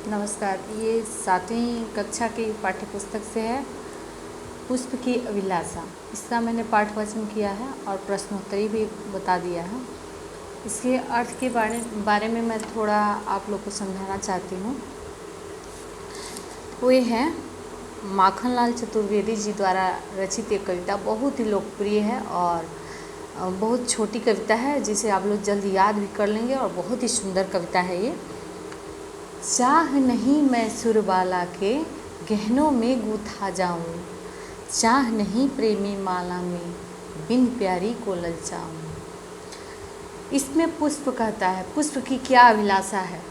नमस्कार। ये 7वीं कक्षा की पाठ्य पुस्तक से है पुष्प की अभिलाषा। इसका मैंने पाठवाचन किया है और प्रश्नोत्तरी भी बता दिया है। इसके अर्थ के बारे में मैं थोड़ा आप लोग को समझाना चाहती हूँ। वो ये है माखनलाल चतुर्वेदी जी द्वारा रचित एक कविता बहुत ही लोकप्रिय है और बहुत छोटी कविता है, जिसे आप लोग जल्द याद भी कर लेंगे और बहुत ही सुंदर कविता है ये। चाह नहीं मैं सुरबाला के गहनों में गूथा जाऊं, चाह नहीं प्रेमी माला में बिन प्यारी को ललचाऊं। इसमें पुष्प कहता है, पुष्प की क्या अभिलाषा है।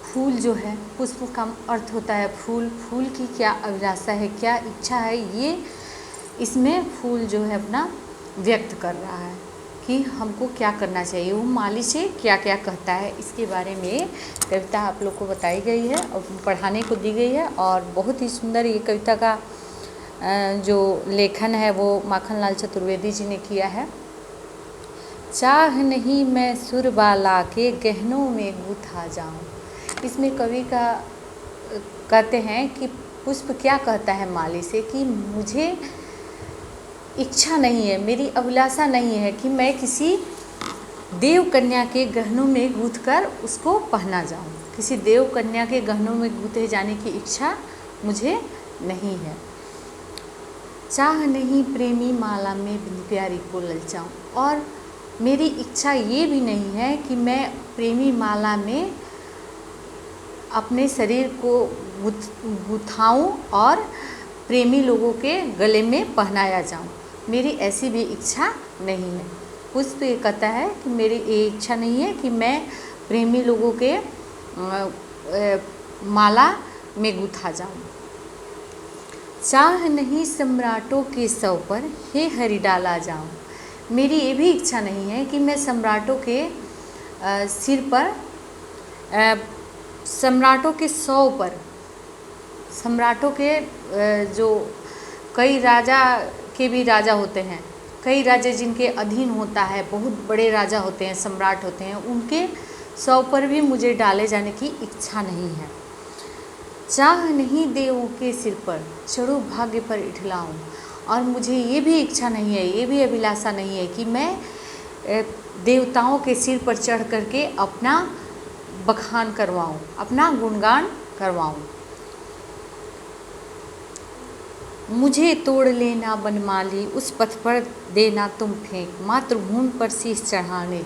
फूल जो है, पुष्प का अर्थ होता है फूल। फूल की क्या अभिलाषा है, क्या इच्छा है, ये इसमें फूल जो है अपना व्यक्त कर रहा है कि हमको क्या करना चाहिए, वो माली से क्या क्या कहता है। इसके बारे में कविता आप लोग को बताई गई है और पढ़ाने को दी गई है। और बहुत ही सुंदर ये कविता का जो लेखन है वो माखनलाल चतुर्वेदी जी ने किया है। चाह नहीं मैं सुरबाला के गहनों में गूथा जाऊं। इसमें कवि का कहते हैं कि पुष्प क्या कहता है माली से कि मुझे इच्छा नहीं है, मेरी अभिलाषा नहीं है कि मैं किसी देव कन्या के गहनों में गूंथ कर उसको पहना जाऊं। किसी देव कन्या के गहनों में गूंथे जाने की इच्छा मुझे नहीं है। चाह नहीं प्रेमी माला में बिन प्यारी को ललचाऊं। और मेरी इच्छा ये भी नहीं है कि मैं प्रेमी माला में अपने शरीर को गुथाऊं और प्रेमी लोगों के गले में पहनाया जाऊं। मेरी ऐसी भी इच्छा नहीं है। पुष्प ये कहता है कि मेरी ये इच्छा नहीं है कि मैं प्रेमी लोगों के माला में गुथा जाऊं। चाह नहीं सम्राटों के सौ पर हे हरि डाला जाऊं। मेरी ये भी इच्छा नहीं है कि मैं सम्राटों के सिर पर, सम्राटों के सौ पर, सम्राटों के जो कई राजा के भी राजा होते हैं, कई राजा जिनके अधीन होता है, बहुत बड़े राजा होते हैं, सम्राट होते हैं, उनके सौ पर भी मुझे डाले जाने की इच्छा नहीं है। चाह नहीं देवों के सिर पर चढ़ो भाग्य पर इठलाऊं। और मुझे ये भी इच्छा नहीं है, ये भी अभिलाषा नहीं है कि मैं देवताओं के सिर पर चढ़ करके अपना बखान करवाऊं, अपना गुणगान करवाऊं। मुझे तोड़ लेना बनमाली, उस पथ पर देना तुम फेंक, मातृभूमि पर शीश चढ़ाने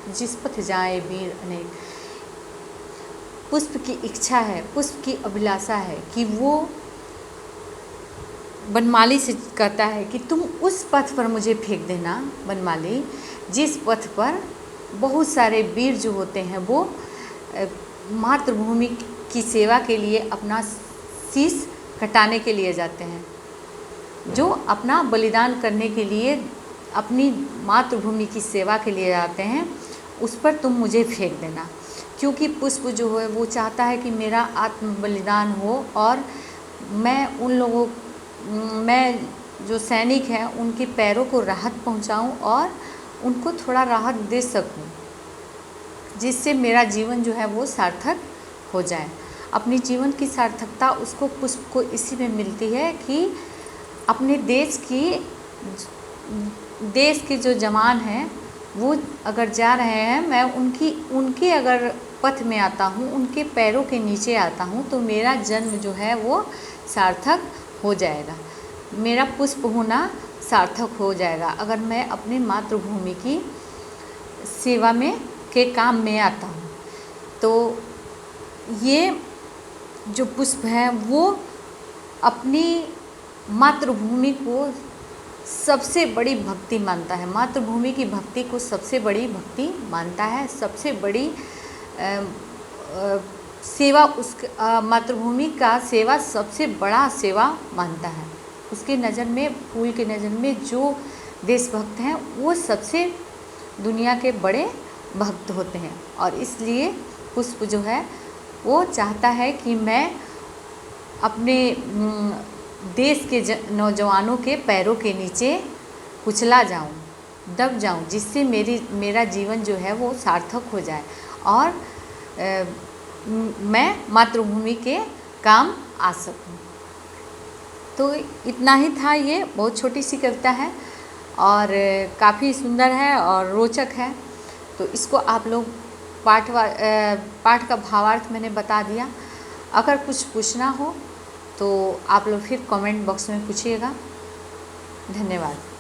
जिस पथ जाए वीर अनेक। पुष्प की इच्छा है, पुष्प की अभिलाषा है कि वो बनमाली से कहता है कि तुम उस पथ पर मुझे फेंक देना बनमाली, जिस पथ पर बहुत सारे वीर जो होते हैं वो मातृभूमि की सेवा के लिए अपना शीश कटाने के लिए जाते हैं, जो अपना बलिदान करने के लिए अपनी मातृभूमि की सेवा के लिए जाते हैं, उस पर तुम मुझे फेंक देना। क्योंकि पुष्प जो है वो चाहता है कि मेरा आत्म बलिदान हो और मैं जो सैनिक हैं उनके पैरों को राहत पहुंचाऊं और उनको थोड़ा राहत दे सकूं, जिससे मेरा जीवन जो है वो सार्थक हो जाए। अपनी जीवन की सार्थकता उसको, पुष्प को इसी में मिलती है कि अपने देश के जो जवान हैं वो अगर जा रहे हैं, मैं उनके अगर पथ में आता हूँ, उनके पैरों के नीचे आता हूँ, तो मेरा जन्म जो है वो सार्थक हो जाएगा, मेरा पुष्प होना सार्थक हो जाएगा अगर मैं अपनी मातृभूमि की सेवा में के काम में आता हूँ। तो ये जो पुष्प है वो अपनी मातृभूमि को सबसे बड़ी भक्ति मानता है, मातृभूमि की भक्ति को सबसे बड़ी भक्ति मानता है, सबसे बड़ी सेवा उस मातृभूमि का सेवा सबसे बड़ा सेवा मानता है। उसके नज़र में, फूल के नज़र में जो देशभक्त हैं वो सबसे दुनिया के बड़े भक्त होते हैं। और इसलिए पुष्प जो है वो चाहता है कि मैं अपने देश के नौजवानों के पैरों के नीचे कुचला जाऊं, दब जाऊं, जिससे मेरा जीवन जो है वो सार्थक हो जाए और मैं मातृभूमि के काम आ सकूं। तो इतना ही था, ये बहुत छोटी सी कविता है और काफ़ी सुंदर है और रोचक है। तो इसको आप लोग पाठ का भावार्थ मैंने बता दिया। अगर कुछ पूछना हो तो आप लोग फिर कमेंट बॉक्स में पूछिएगा। धन्यवाद।